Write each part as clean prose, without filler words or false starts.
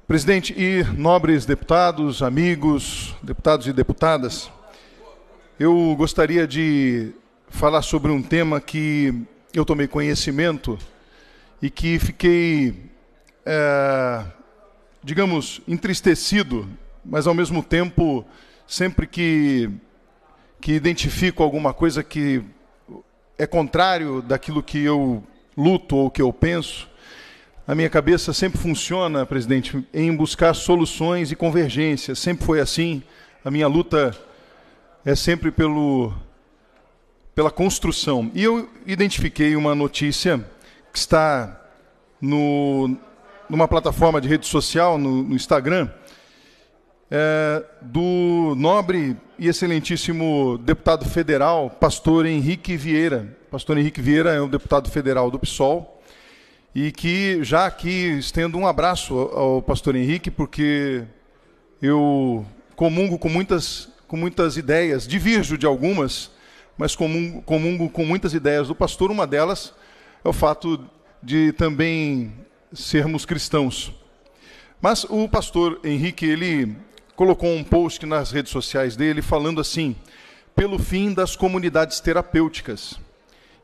Presidente e nobres deputados, amigos, deputados e deputadas, eu gostaria de falar sobre um tema que eu tomei conhecimento e que fiquei, digamos, entristecido, mas ao mesmo tempo, sempre que identifico alguma coisa que é contrário daquilo que eu luto ou que eu penso, a minha cabeça sempre funciona, presidente, em buscar soluções e convergências. Sempre foi assim. A minha luta é sempre pela construção. E eu identifiquei uma notícia que está numa plataforma de rede social, no Instagram, do nobre e excelentíssimo deputado federal, pastor Henrique Vieira. Pastor Henrique Vieira é um deputado federal do PSOL, e que já aqui estendo um abraço ao pastor Henrique, porque eu comungo com muitas ideias, diverjo de algumas, mas comungo com muitas ideias do pastor. Uma delas é o fato de também sermos cristãos. Mas o pastor Henrique, ele colocou um post nas redes sociais dele falando assim: pelo fim das comunidades terapêuticas.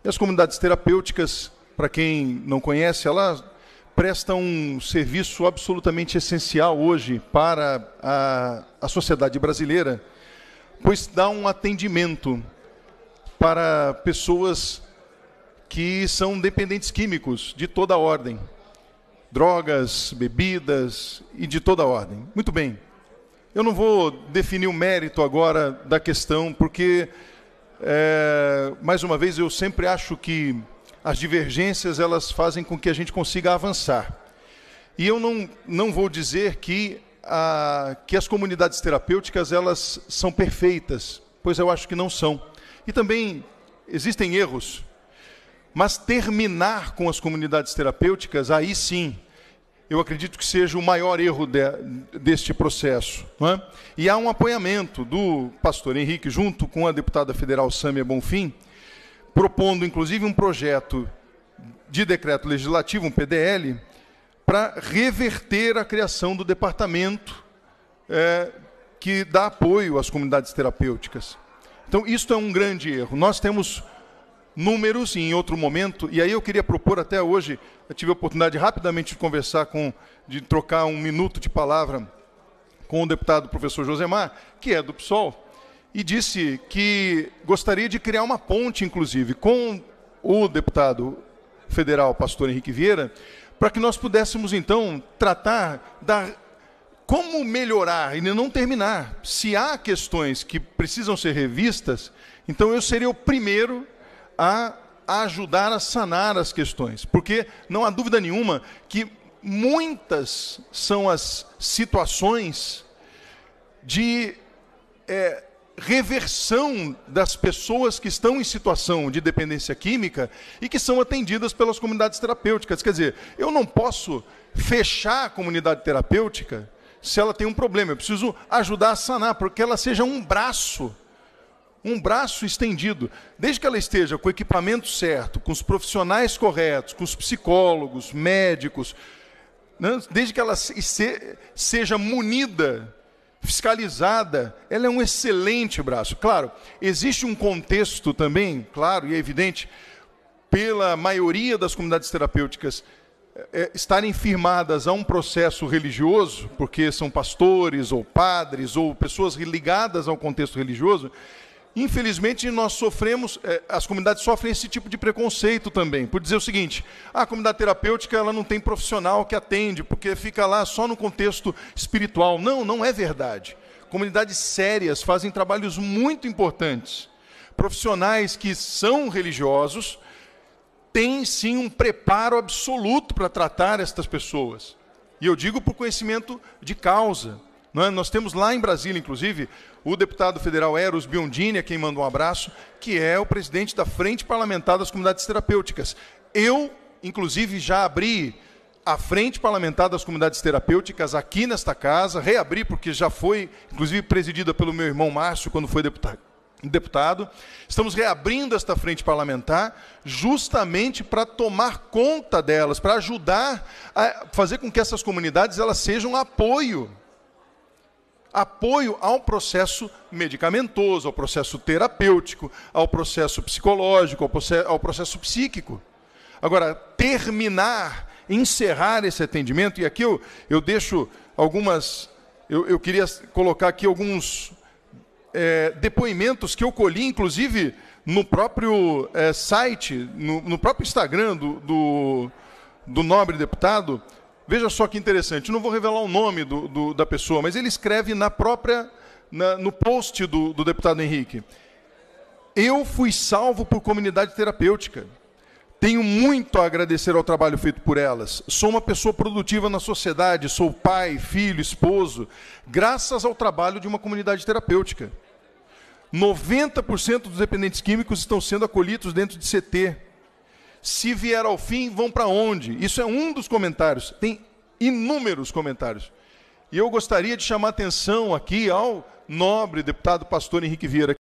E as comunidades terapêuticas, para quem não conhece, elas prestam um serviço absolutamente essencial hoje para a sociedade brasileira, pois dá um atendimento para pessoas que são dependentes químicos de toda a ordem, drogas, bebidas e de toda a ordem. Muito bem, eu não vou definir o mérito agora da questão, porque, mais uma vez, eu sempre acho que as divergências, elas fazem com que a gente consiga avançar. E eu não vou dizer que as comunidades terapêuticas, elas são perfeitas, pois eu acho que não são. E também existem erros. Mas terminar com as comunidades terapêuticas, aí sim, eu acredito que seja o maior erro deste processo. Não é? E há um apoiamento do pastor Henrique, junto com a deputada federal Sâmia Bonfim, propondo, inclusive, um projeto de decreto legislativo, um PDL, para reverter a criação do departamento que dá apoio às comunidades terapêuticas. Então, isso é um grande erro. Nós temos números, e em outro momento, e aí eu queria propor até hoje, eu tive a oportunidade rapidamente de conversar de trocar um minuto de palavra com o deputado professor Josemar, que é do PSOL, e disse que gostaria de criar uma ponte, inclusive, com o deputado federal, pastor Henrique Vieira, para que nós pudéssemos, então, tratar como melhorar e não terminar. Se há questões que precisam ser revistas, então eu seria o primeiro a ajudar a sanar as questões, porque não há dúvida nenhuma que muitas são as situações de reversão das pessoas que estão em situação de dependência química e que são atendidas pelas comunidades terapêuticas. Quer dizer, eu não posso fechar a comunidade terapêutica se ela tem um problema. Eu preciso ajudar a sanar, porque ela seja um braço estendido. Desde que ela esteja com o equipamento certo, com os profissionais corretos, com os psicólogos, médicos, né? Desde que ela seja munida, fiscalizada, ela é um excelente braço. Claro, existe um contexto também, claro e é evidente, pela maioria das comunidades terapêuticas estarem firmadas a um processo religioso, porque são pastores ou padres ou pessoas ligadas ao contexto religioso. Infelizmente, nós sofremos, as comunidades sofrem esse tipo de preconceito também, por dizer o seguinte: a comunidade terapêutica, ela não tem profissional que atende, porque fica lá só no contexto espiritual. Não, não é verdade. Comunidades sérias fazem trabalhos muito importantes. Profissionais que são religiosos têm, sim, um preparo absoluto para tratar estas pessoas. E eu digo por conhecimento de causa. Não é? Nós temos lá em Brasília, inclusive, o deputado federal Eros Biondini, a quem mando um abraço, que é o presidente da Frente Parlamentar das Comunidades Terapêuticas. Eu, inclusive, já abri a Frente Parlamentar das Comunidades Terapêuticas aqui nesta casa, reabri porque já foi, inclusive, presidida pelo meu irmão Márcio, quando foi deputado. Estamos reabrindo esta frente parlamentar justamente para tomar conta delas, para ajudar a fazer com que essas comunidades elas sejam apoio ao processo medicamentoso, ao processo terapêutico, ao processo psicológico, ao processo psíquico. Agora, encerrar esse atendimento, e aqui eu deixo algumas, eu queria colocar aqui alguns depoimentos que eu colhi, inclusive, no próprio site, no próprio Instagram do nobre deputado. Veja só que interessante, não vou revelar o nome da pessoa, mas ele escreve no post do deputado Henrique: eu fui salvo por comunidade terapêutica. Tenho muito a agradecer ao trabalho feito por elas. Sou uma pessoa produtiva na sociedade, sou pai, filho, esposo, graças ao trabalho de uma comunidade terapêutica. 90% dos dependentes químicos estão sendo acolhidos dentro de CT. Se vier ao fim, vão para onde? Isso é um dos comentários. Tem inúmeros comentários. E eu gostaria de chamar a atenção aqui ao nobre deputado pastor Henrique Vieira,